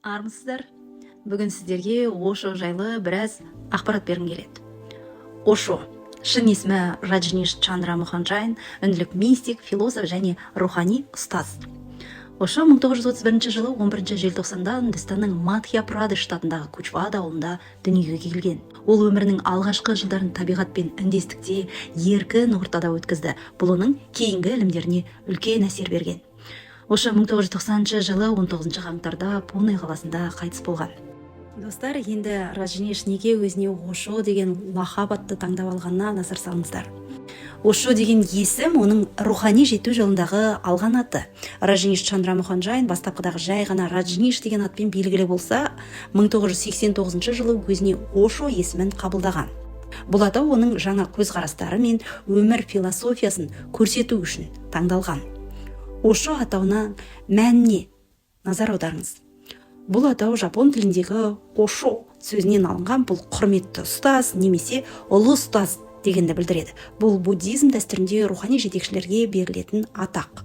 Армысыздар. Бүгін сіздерге Ошо жайлы біраз ақпарат бергім келеді. Ошо шын есімі Раджниш Чандра Муханджайн, үнділік мистик, философ және рухани ұстаз. Ошо 1931 жылы 11 желтоқсанда Үндістанның Мадхья-Прадеш штатындағы Кучвада ауылында дүниеге келген. Ол өмірінің алғашқы жылдарын табиғатпен үндестікте, еркін ортада өткізді. Бұл оның кейінгі ілімдеріне үлкен әсер берген. Ошо 1990 жылы 19 қаңтарда Пуне қаласында қайтыс болған. Достар, енді Раджниш неге өзіне Ошо деген лақап атты таңдап алғанына назар салыңыздар. Ошо деген есім оның рухани жету жолындағы алған аты. Раджниш Чандра Муханджайн бастапқыдағы жай ғана Раджниш деген атпен белгілі болса, 1989 жылы өзіне Ошо есімін қабылдаған. Бұл атау оның жаңа көзқарастары мен өмір философиясын көрсету үшін таңдалған. Ошо атауына мәніне назар аударыңыз. Бұл атау жапон тіліндегі Ошо сөзінен алынған. Бұл құрметті ұстаз немесе ұлы ұстаз дегенді білдіреді. Бұл буддизм дәстүрінде рухани жетекшілерге берілетін атақ.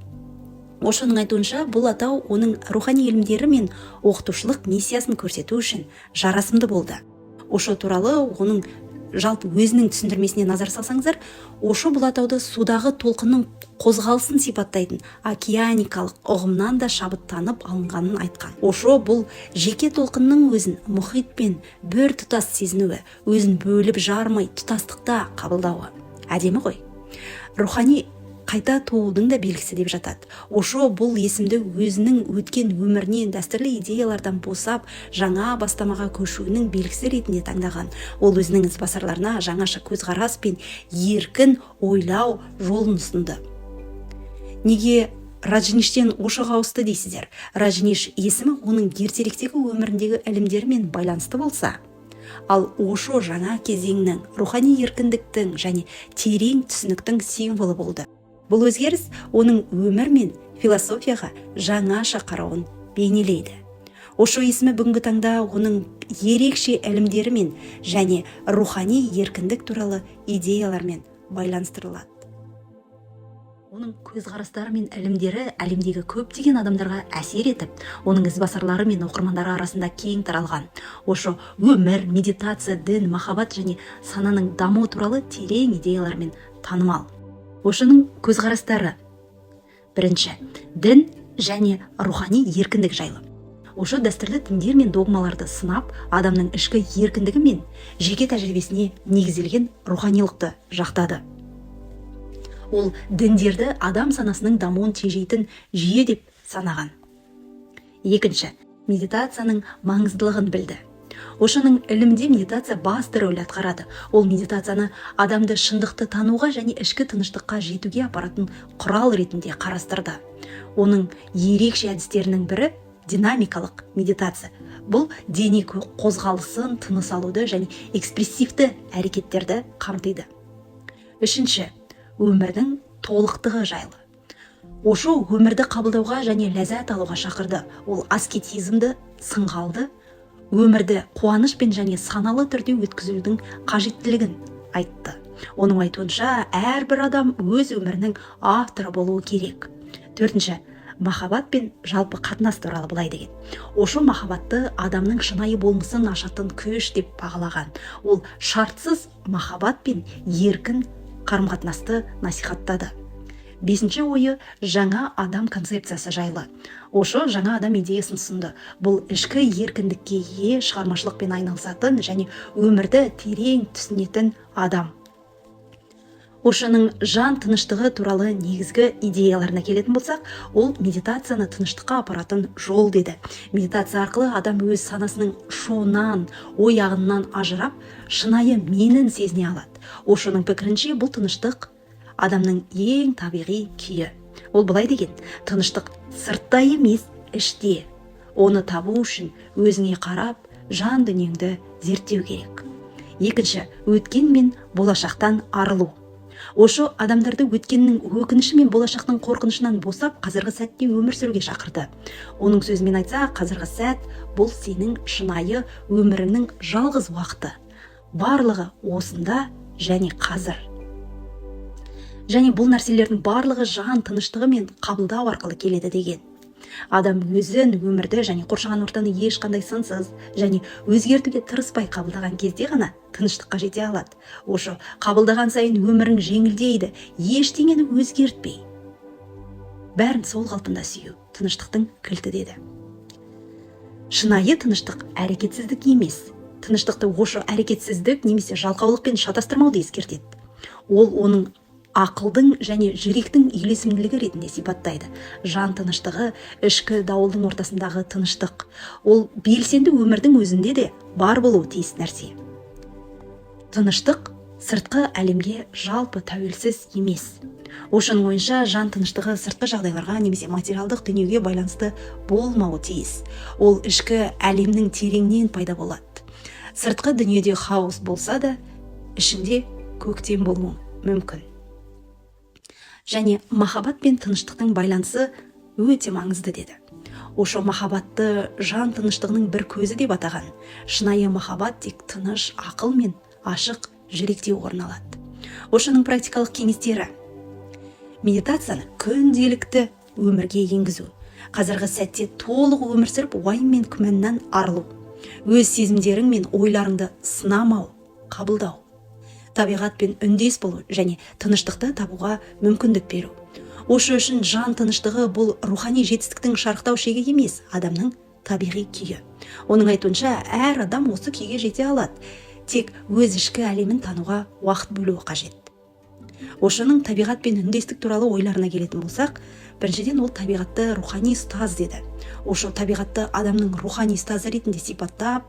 Ошоның айтуынша, бұл атау оның рухани ілімдері мен оқытушылық миссиясын көрсету үшін жарасымды болды. Ошо туралы оның жалпы өзінің түсіндірмесіне назар салсаңыздар, Ошо бұл атауды судағы толқынның қозғалысын сипаттайтын океаникалық ұғымнан да шабыттанып алынғанын айтқан. Ошо бұл жеке толқынның өзін мұхитпен бір тұтас сезінуі, өзін бөліп жармай тұтастықта қабылдауы. Әдемі ғой. Рухани қайта туудың да белгісі деп жатады. Ошо бұл есімді өзінің өткен өмірінен дәстүрлі идеялардан босап, жаңа бастамаға көшуінің белгісі ретінде таңдаған. Ол өзінің ізбасарларына жаңаша көзқарас пен еркін ойлау жолын ұсынды. Неге Раджништен Ошоға ауысты дейсіздер? Раджниш есімі оның ертеректегі өміріндегі ілімдерімен байланысты болса, ал Ошо жаңа кезеңнің, рухани еркіндіктің және терең түсініктің символы болды. Бұл өзгеріс оның өмір мен философияға жаңаша қарауын бейнелейді. Ошо есімі бүгінгі таңда оның ерекше ілімдерімен және рухани еркіндік туралы идеялармен байланыстырылады. Оның көзқарастары мен ілімдері әлемдегі көптеген адамдарға әсер етіп, оның ізбасарлары мен оқырмандары арасында кең таралған. Ошо өмір, медитация, дін, махаббат және сананың даму туралы терең идеялармен танымал. Ошоның көзқарастары: бірінші, дін және рухани еркіндік жайлы. Ошо дәстүрлі діндер мен догмаларды сынап, адамның ішкі еркіндігі мен жеке тәжірибесіне негізделген руханилықты жақтады. Ол діндерді адам санасының дамуын тежейтін жүйе деп санаған. Екінші, медитацияның маңыздылығын білді. Ошоның ілімде медитация басты рөл атқарады. Ол медитацияны адамды шындықты тануға және ішкі тыныштыққа жетуге апаратын құрал ретінде қарастырды. Оның ерекше әдістерінің бірі динамикалық медитация. Бұл дене қозғалысын, тыныс алуды және экспрессивті әрекеттерді қамтиды. Үшінші, өмірдің толықтығы жайлы. Ошо өмірді қабылдауға және ләззат алуға шақырды. Ол аскетизмді сынға алды, өмірді қуанышпен және саналы түрде өткізудің қажеттілігін айтты. Оның айтуынша, әрбір адам өз өмірінің авторы болуы керек. Төртінші, махаббат пен жалпы қатынас туралы былай деген. Ошо махаббатты адамның шынайы болмысын ашатын күш деп бағалаған. Ол шартсыз махаббат пен еркін қарым-қатынасты насихаттады. Бесінші ойы жаңа адам концепциясы жайлы. Ошо жаңа адам идеясын ұсынды. Бұл ішкі еркіндікке ие, шығармашылықпен айналысатын және өмірді терең түсінетін адам. Ошоның жан тыныштығы туралы негізгі идеяларына келетін болсақ, ол медитацияны тыныштыққа апаратын жол деді. Медитация арқылы адам өз санасының шуынан, ой ағынынан ажырап, шынайы менін сезіне алады. Ошоның пікірінше, бұл тыныштық адамның ең табиғи күйі. Ол былай деген: тыныштық сыртта емес, іште. Оны табу үшін өзіңе қарап, жан дүниеңді зерттеу керек. Екінші, өткен мен болашақтан арылу. Ошо адамдарды өткеннің өкініші мен болашақтың қорқынышынан босап, қазіргі сәтте өмір сүруге шақырды. Оның сөзімен айтса, қазіргі сәт бұл сенің шынайы өміріңнің жалғыз уақыты. Барлығы осында және қазір. Және бұл нәрселердің барлығы жан тыныштығы мен қабылдау арқылы келеді деген. Адам өзін, өмірді және қоршаған ортаны ешқандай сынсыз және өзгертуге тырыспай қабылдаған кезде ғана тыныштыққа жете алады. Ошо қабылдаған сайын өмірің жеңілдейді, ештеңені өзгертпей. Бәрін сол қалпында сүю тыныштықтың кілті деді. Шынайы тыныштық әрекетсіздік емес. Тыныштықты ошо әрекетсіздік немесе жалқаулықпен шатастырмауды ескертеді. Ол оның ақылдың және жүректің үйлесімділігі ретінде сипаттайды. Жан тыныштығы ішкі дауылдың ортасындағы тыныштық. Ол белсенді өмірдің өзінде де бар болуы тиіс нәрсе. Тыныштық сыртқы әлемге жалпы тәуелсіз емес. Ошоның ойынша жан тыныштығы сыртқы жағдайларға немесе материалдық дүниеге байланысты болмауы тиіс. Ол ішкі әлемнің тереңнен пайда болады. Сыртқы дүниеде хаос болса да, ішінде көктем болуы мүмкін. Және махаббат пен тыныштықтың байланысы өте маңызды деді. Ошо махаббатты жан тыныштығының бір көзі деп атаған. Шынайы махаббат тек тыныш ақыл мен ашық жүректе орын алады. Ошоның практикалық кеңестері: медитацияны күнделікті өмірге енгізу, қазіргі сәтте толық өмір сүріп уайым мен күмәннан арылу, өз сезімдерің мен ойларыңды сынамау, қабылдау, табиғатпен үндес болу және тыныштықты табуға мүмкіндік беру. Ошо үшін жан тыныштығы бұл рухани жетістіктің шарықтау шегі емес, адамның табиғи күйі. Оның айтуынша, әр адам осы күйге жете алады, тек өз ішкі әлемін тануға уақыт бөлуі қажет. Ошоның табиғат пен үндестік туралы ойларына келетін болсақ, біріншіден ол табиғатты рухани ұстаз деді. Ошо табиғатты адамның рухани ұстазы ретінде сипаттап,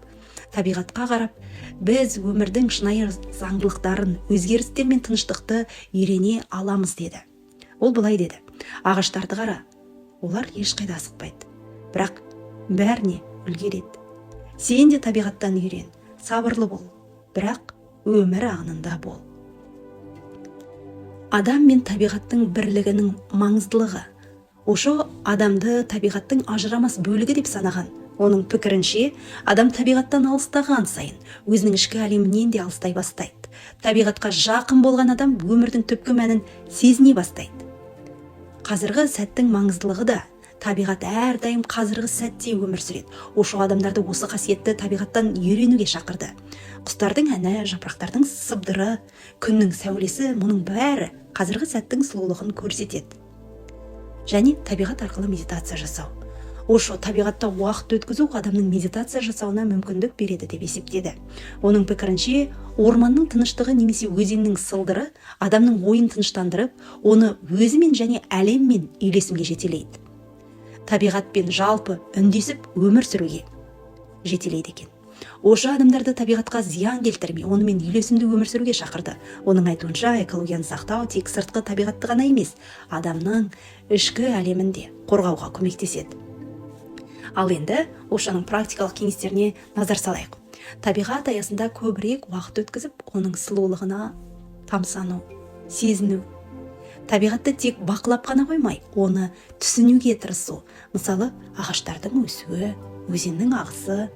табиғатқа қарап, біз өмірдің шынайы заңдылықтарын, өзгерістер мен тыныштықты үйрене аламыз деді. Ол былай деді: ағаштарды қара, олар ешқайда асықпайды, бірақ бәріне үлгереді. Сен де табиғаттан үйрен, сабырлы бол, бірақ өмір ағынында бол. Адам мен табиғаттың бірлігінің маңыздылығы. Ошо адамды табиғаттың ажырамас бөлігі деп санаған. Оның пікірінше, адам табиғаттан алыстаған сайын өзінің ішкі әлемінен де алыстай бастайды. Табиғатқа жақын болған адам өмірдің түпкі мәнін сезіне бастайды. Қазіргі сәттің маңыздылығы да, табиғат әрдайым қазіргі сәтте өмір сүреді. Ошо адамдарды осы қасиетті табиғаттан үйренуге шақырды. Құстардың әні, жапырақтардың сыбдыры, күннің сәулесі, мұның бәрі қазіргі сәттің сұлулығын көрсетеді. Және табиғат арқылы медитация жасау. Ошо табиғатта уақыт өткізу адамның медитация жасауына мүмкіндік береді деп есептеді. Оның пікірінше, орманның тыныштығы немесе өзеннің сылдыры адамның ойын тыныштандырып, оны өзімен және әлеммен үйлесімге жетелейді. Табиғатпен жалпы үндесіп өмір сүруге жетелейді екен. Ошо адамдарды табиғатқа зиян келтірмей, онымен үйлесімді өмір сүруге шақырды. Оның айтуынша, экологияны сақтау тек сыртқы табиғатты ғана емес, адамның ішкі әлемін де қорғауға көмектеседі. Ал енді ошоның практикалық кеңестеріне назар салайық. Табиғат аясында көбірек уақыт өткізіп, оның сұлулығына тамсану, сезіну. Табиғатты тек бақылап қана қоймай, оны түсінуге тырысу. Мысалы, ағаштардың өсуі, өзеннің ағысы.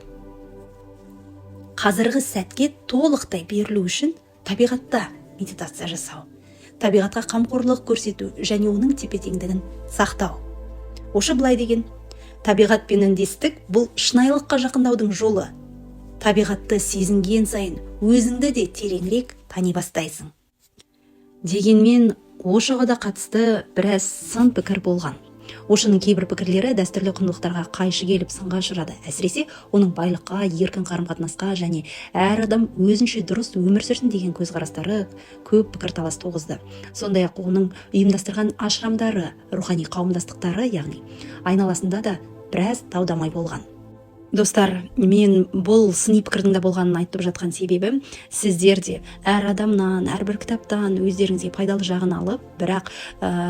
Қазіргі сәтке толықтай берілу үшін табиғатта медитация жасау, табиғатқа қамқорлық көрсету және оның тепе-теңдігін сақтау. Ошо былай деген: табиғатпен үндестік бұл шынайылыққа жақындаудың жолы. Табиғатты сезінген сайын өзіңді де тереңірек тани бастайсың. Дегенмен, ошоға да қатысты біраз сын пікір болған. Ошоның кейбір пікірлері дәстүрлі құндылықтарға қайшы келіп сынға ұшырады. Әсіресе оның байлыққа, еркін қарым-қатынасқа және әр адам өзінше дұрыс өмір сүрсін деген көзқарастары көп пікірталас туғызды. Сондай-ақ оның ұйымдастырған ашрамдары, рухани қауымдастықтары, яғни айналасында да біраз дау-дамай болған. Достар, мен бұл сыни пікірдің да болғанын айтып жатқан себебім, сіздер де әр адамнан, әрбір кітаптан өздеріңізге пайдалы жағын алып, бірақ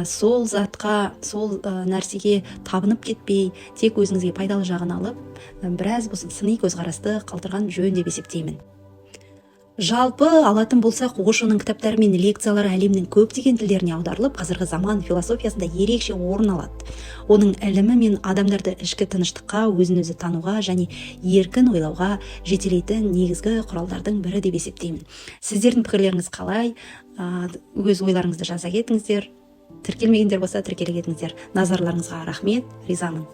сол затқа, сол нәрсеге табынып кетпей, тек өзіңізге пайдалы жағын алып, біраз болсын сыни көзқарасты қалдырған жөн деп есептеймін. Жалпы алатын болсақ, Ошоның кітаптары мен лекциялары әлемнің көптеген тілдеріне аударылып, қазіргі заман философиясында ерекше орын алады. Оның ілімі мен адамдарды ішкі тыныштыққа, өзін-өзі тануға және еркін ойлауға жетелейтін негізгі құралдардың бірі деп есептеймін. Сіздердің пікірлеріңіз қалай? Өз ойларыңызды жаза кетіңіздер. Тіркелмегендер болса, тіркеле кетіңіздер. Назарларыңызға рахмет, ризамын.